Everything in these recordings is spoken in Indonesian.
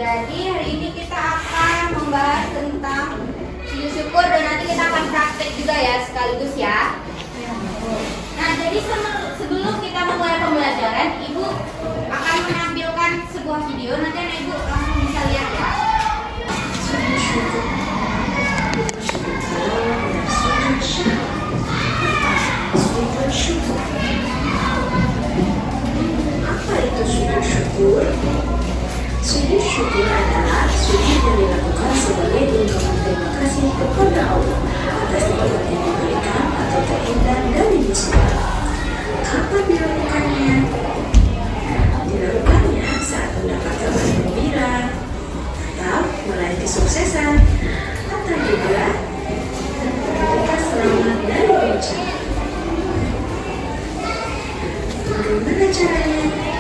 Jadi hari ini kita akan membahas tentang sujud syukur dan nanti kita akan praktek juga ya sekaligus ya. Nah, jadi sebelum kita memulai pembelajaran, Ibu akan menampilkan sebuah video. Nanti Ibu langsung bisa lihat ya. Apa itu sujud syukur? Sujud syukur adalah sujud yang dilakukan sebagai ungkapan terima kasih kepada Allah atas nikmat yang diberikan atau terhindar dari musibah. Kapan dilakukannya? Dilakukannya saat mendapat kabar gembira atau meraih kesuksesan atau juga ketika selamat dari bencana. Bagaimana caranya?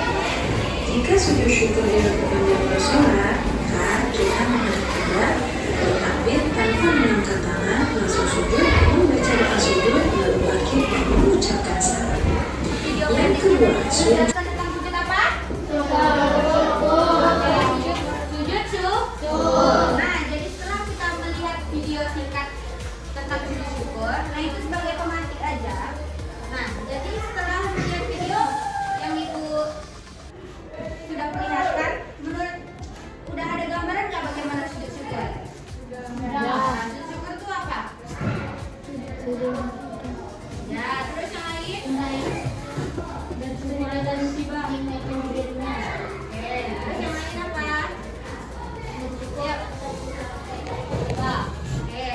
Jika sujud syukur dilakukan di musola, maka kita menghadap bertakbir tanpa mengangkat tangan, langsung sujud, membaca doa sujud, lalu bangkit dan mengucapkan salam. Yang kedua, sujud Tentang sujud apa? Sujud syukur. Nah, jadi setelah kita melihat video singkat tentang sujud syukur, nah itu sebagai pemantik aja. Nah, jadi setelah melihat video yang Ibu sudah perlihatkan, menurut udah ada gambaran nggak bagaimana sujud syukur? Nah, sujud syukur itu apa? Ya, terus yang lain? Oke, terus yang lain apa? Yuk. Oke,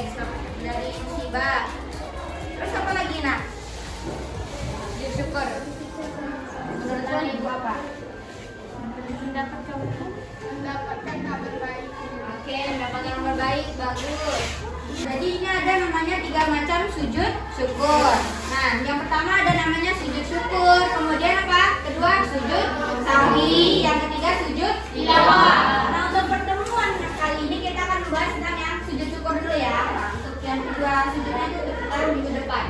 dari musibah. Terus apa lagi nak? Sujud syukur. Menurut Ibu apa? Mendapatkan kabar baik. Oke, mendapatkan kabar baik, bagus. Jadi ini ada namanya 3 macam sujud syukur. Nah, yang pertama ada namanya sujud syukur. Kemudian apa? Kedua sujud sahwi. Yang ketiga sujud tilawah. Nah, untuk pertemuan kali ini kita akan membahas tentang yang sujud syukur dulu ya. Nah, untuk yang kedua sujudnya itu kita minggu depan.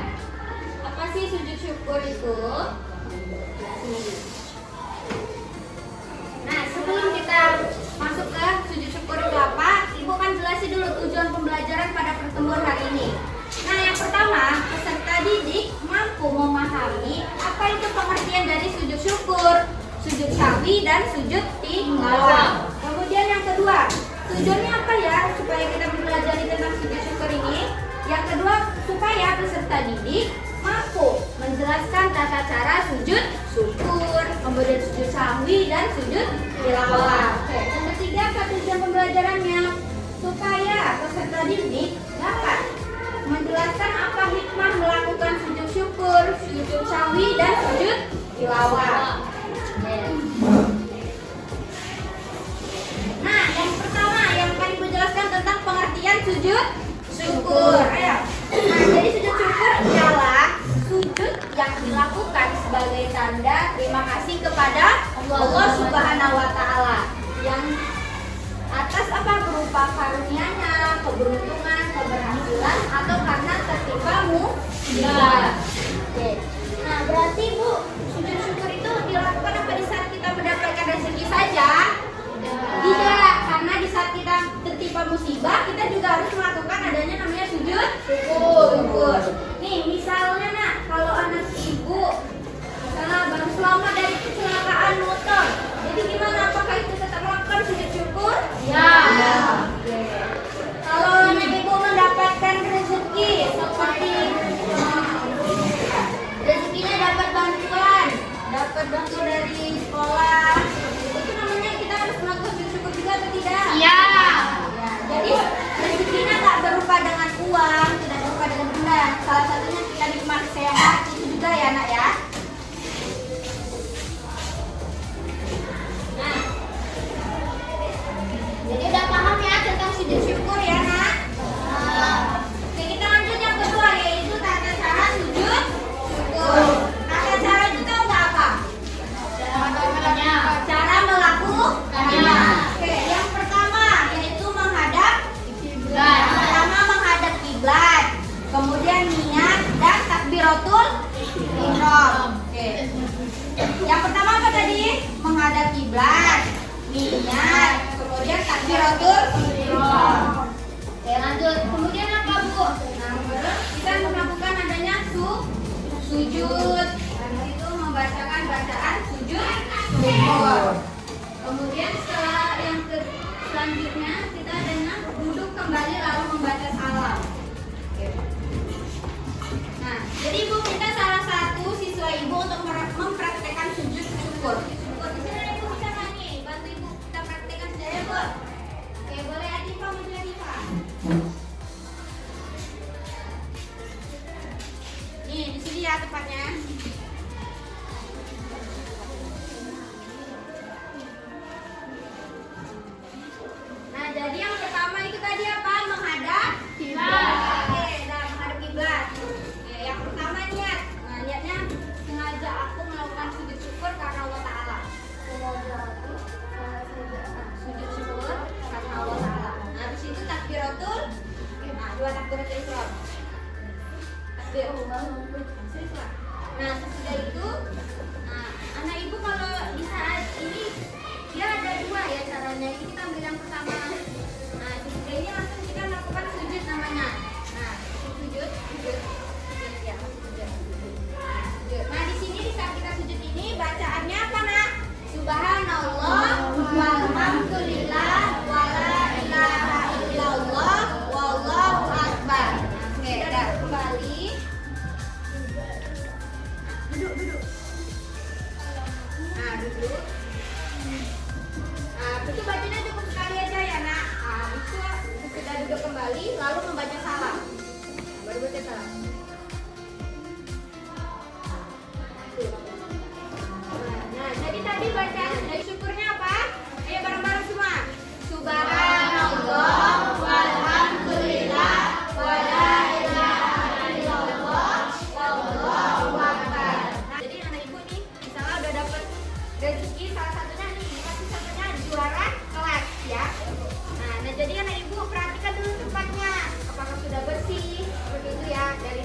Apa sih sujud syukur itu? Nah, sebelum kita masuk ke sujud syukur itu apa, Ibu kan jelasin dulu tujuan pembelajaran pada pertemuan hari ini. Nah, yang pertama, peserta didik mampu memahami apa itu pengertian dari sujud syukur, sujud sahwi, dan sujud tilawah. Kemudian yang kedua, tujuannya apa ya supaya kita mempelajari tentang sujud syukur ini? Yang kedua, supaya peserta didik mampu menjelaskan tata cara sujud syukur, kemudian sujud sahwi, dan sujud tilawah. Yang ketiga, apa tujuan pembelajarannya? Supaya peserta didik dapat menjelaskan apa hikmah melakukan sujud syukur, sujud sahwi, dan sujud tilawah. Nah, yang pertama yang akan Ibu jelaskan tentang pengertian sujud syukur. Ayo. Nah, jadi sujud syukur adalah sujud yang dilakukan sebagai tanda terima kasih kepada Allah Subhanahu wa taala yang atas apa berupa karunia-Nya, keberuntungan, keberhasilan, atau karena tertimpa musibah. Oke. Nah, berarti Bu, sujud syukur itu dilakukan apa di saat kita mendapatkan rezeki saja? Tidak, karena di saat kita tertimpa musibah, kita juga harus melakukan adanya namanya sujud syukur. Nih, misalnya nak, kalau anak Ibu misalnya baru selamat dari kecelakaan motor, jadi gimana? Apakah itu tetap melakukan sujud syukur? Ya. Oke. Kalau anak Ibu mendapatkan rezeki seperti rezekinya dapat bantuan dari sekolah, itu namanya kita harus melakukan sujud syukur juga atau tidak? Iya. Ya, jadi rezekinya tak berupa dengan uang, tidak berupa dengan benda. Salah takbiratul ihram. Oke, lanjut. Kemudian apa, Bu? Nah, kita melakukan adanya sujud. Karena itu membacakan bacaan sujud syukur. Kemudian setelah yang selanjutnya kita adanya duduk kembali lalu membaca salam. Oke. Nah, jadi Ibu minta salah satu siswa Ibu untuk mempraktekkan sujud syukur. Syukur di sini Ibu bisa nggak nih? Bantu Ibu kita praktekkan saja ya, Bu. Oke, boleh Adifa, maju Adifa. Nih, di sini ya tepatnya. Nah, jadi yang pertama itu tadi apa? Menghadap kiblat. Oke, nah menghadap kiblat. Oke, yang pertama niat. Nah, niatnya sengaja aku melakukan sujud syukur karena Allah Ta'ala. Sengaja aku sujud syukur karena Allah Ta'ala. Nah, habis itu takbiratul. Nah, 2 takbiratul ihram. Nah, sesudah itu, nah, anak ibu kalau di saat ini dia ada 2 ya caranya. Ini kita ambil yang pertama. Nah, sesudah ini langsung kita lakukan sujud namanya. Nah, sujud ya, sujud. Nah, di sini di saat kita sujud ini bacaannya apa, Nak? Subhanallah walhamdulillah wala ilaha illallah wallahu akbar. Oke, dah kembali. Duduk. Nah, duduk. Nah, itu bacanya cukup sekali aja ya, Nak. Nah, itu kita duduk kembali lalu membaca salam. Baru baca salam. Nah, jadi tadi bacaan dari syukurnya apa? Ayo bareng-bareng semua. Subhanallah walhamdulillah wala ilaha illallah wallahu akbar. Nah, jadi anak ibu nih misalnya udah dapat rezeki salah satunya nih, pasti satunya juara kelas ya. Nah, jadi anak ibu perhatikan dulu tempatnya apakah sudah bersih seperti itu ya. Dari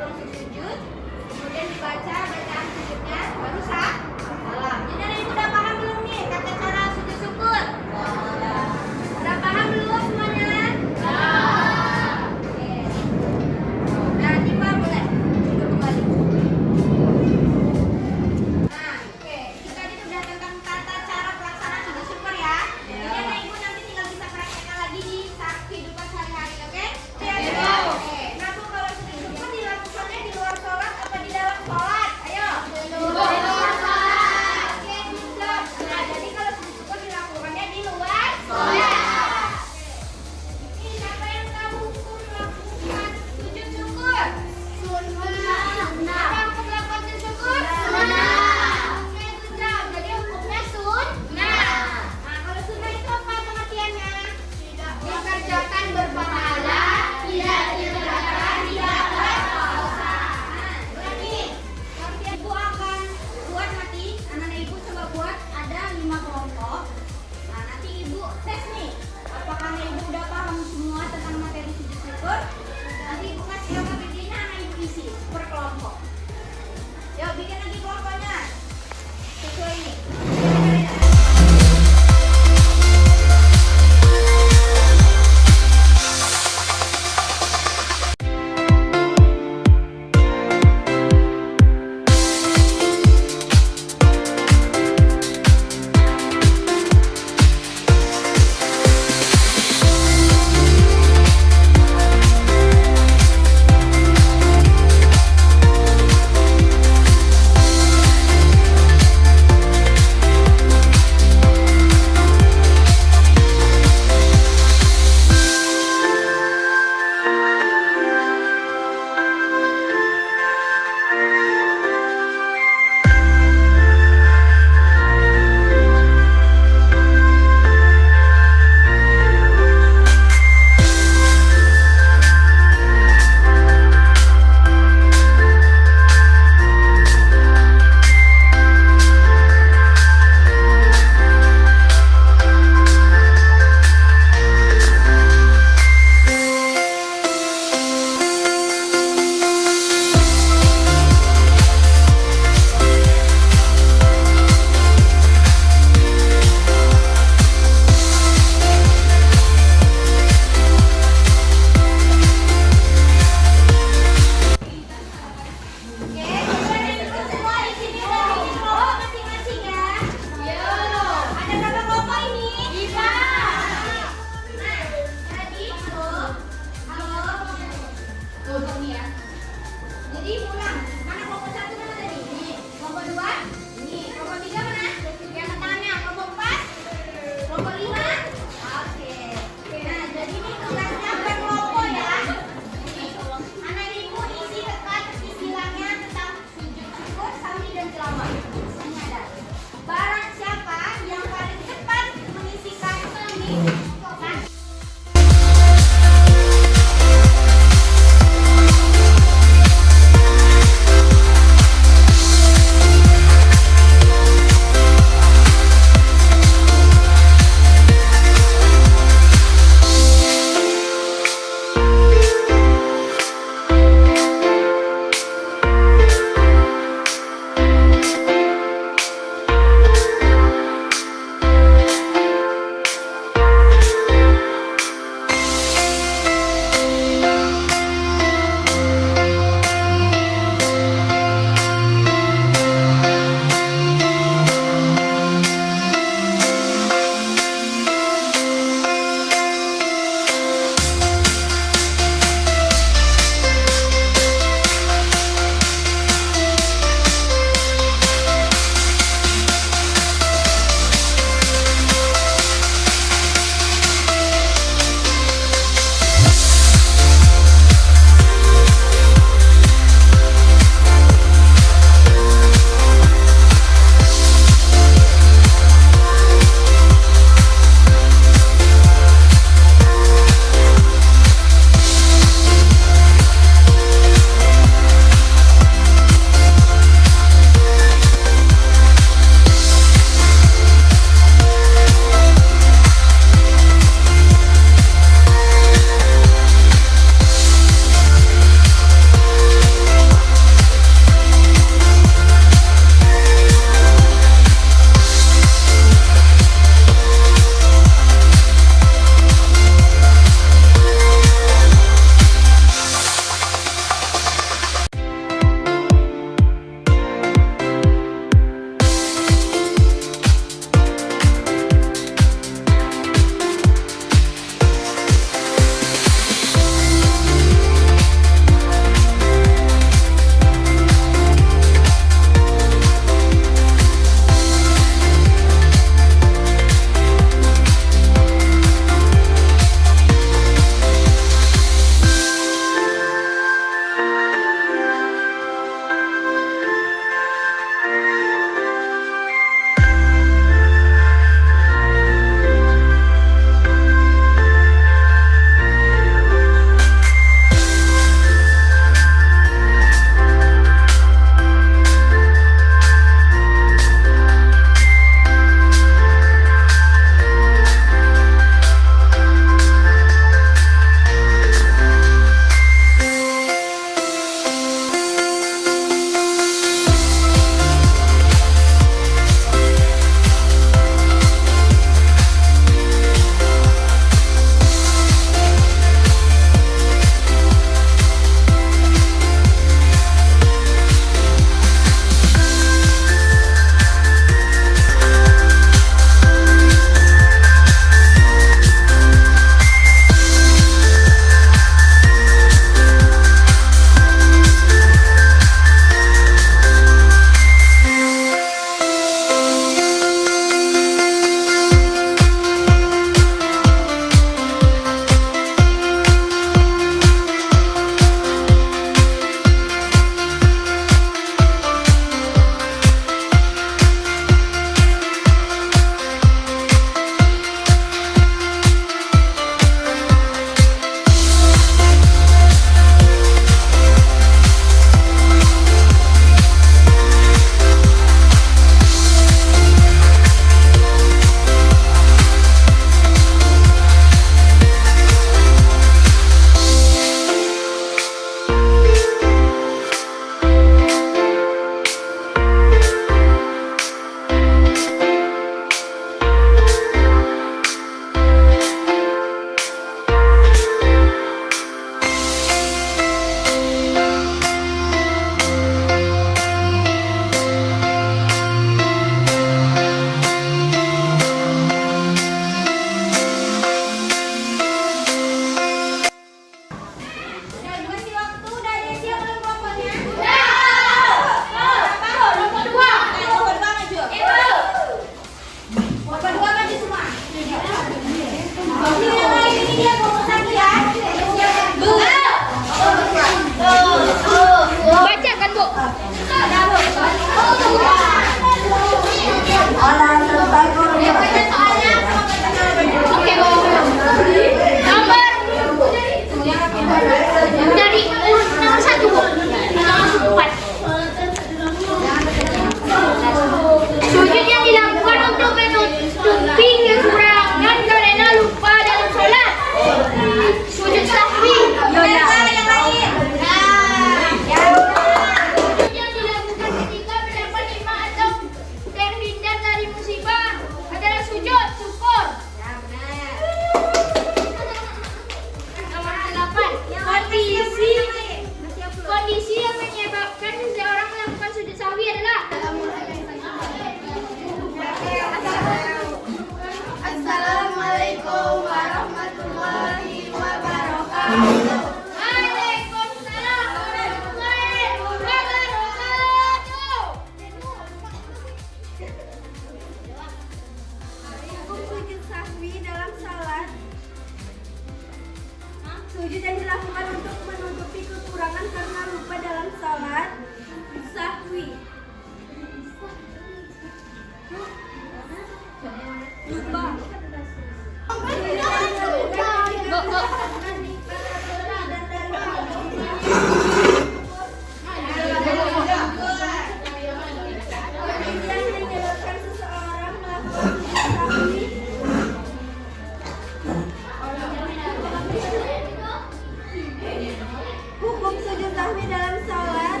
diketahui dalam sholat.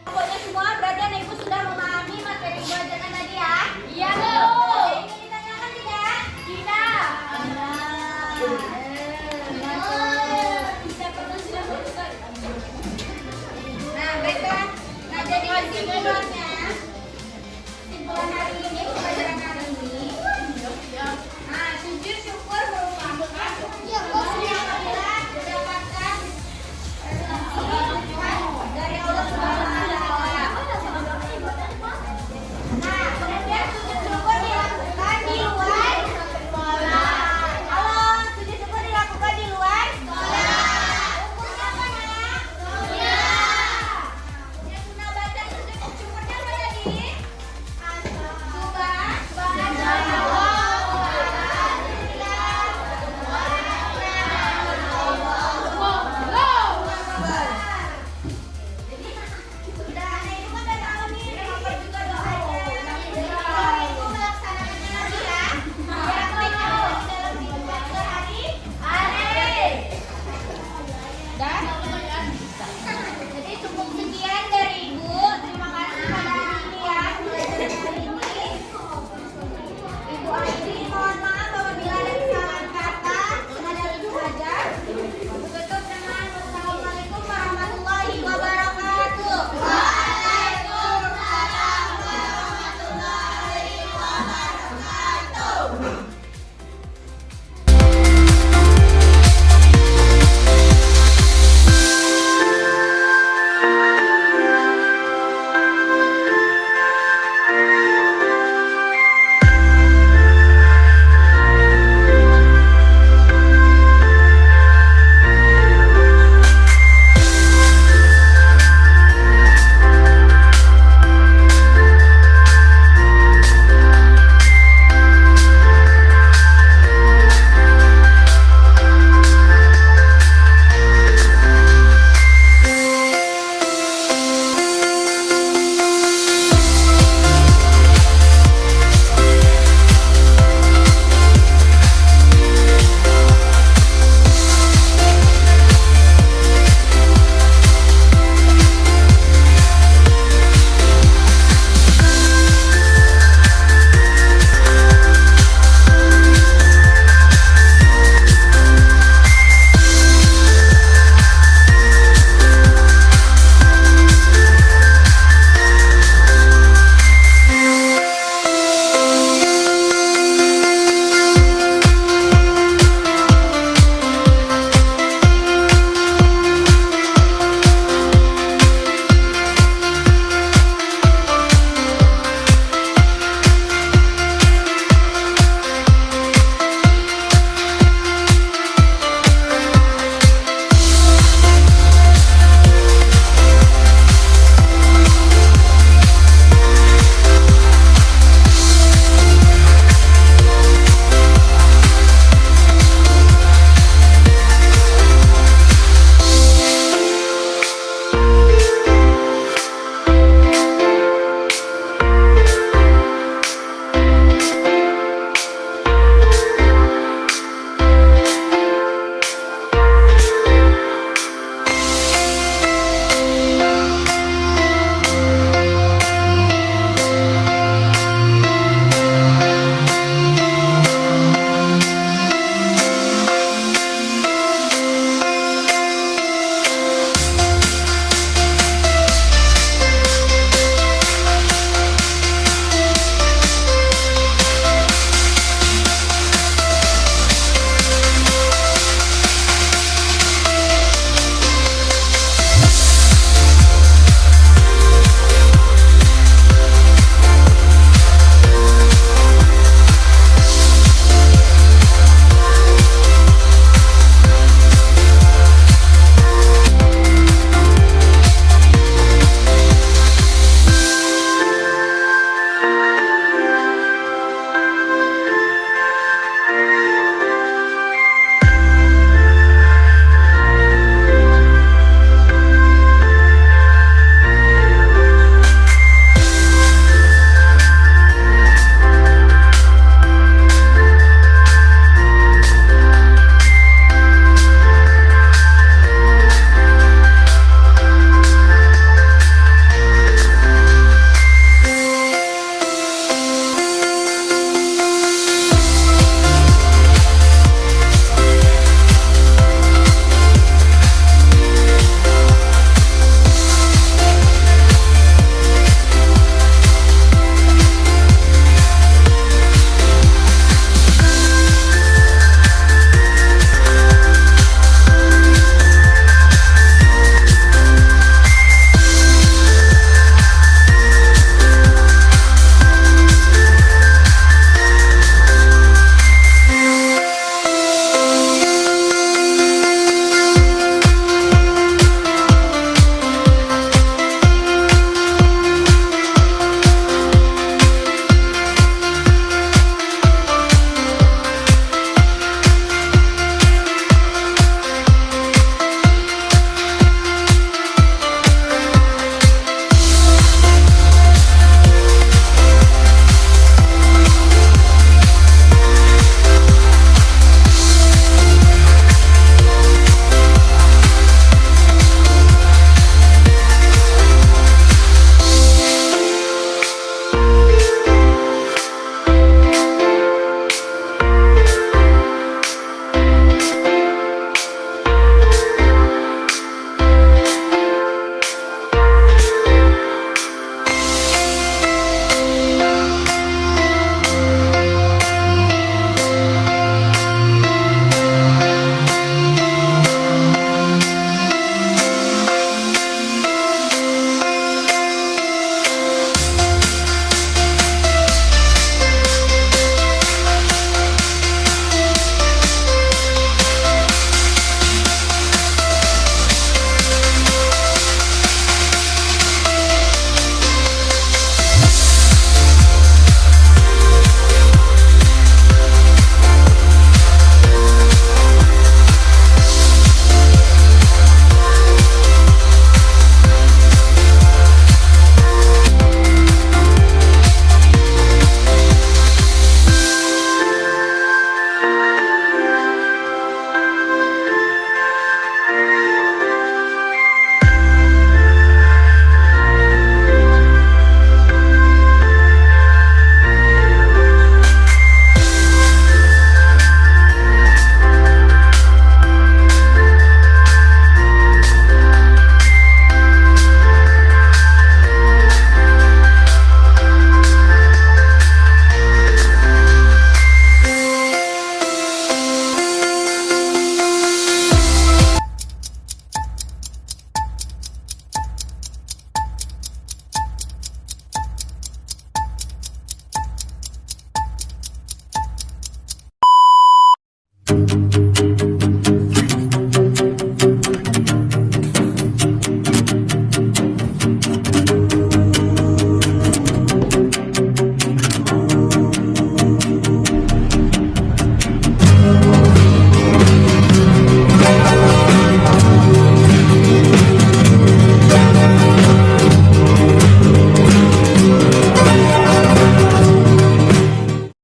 Pokoknya semua berarti anak ibu sudah memahami materi pelajaran tadi ya? Iya Bu. Ada yang ingin ditanyakan tidak? Tidak. Nah baiklah. Nah jadi kesimpulannya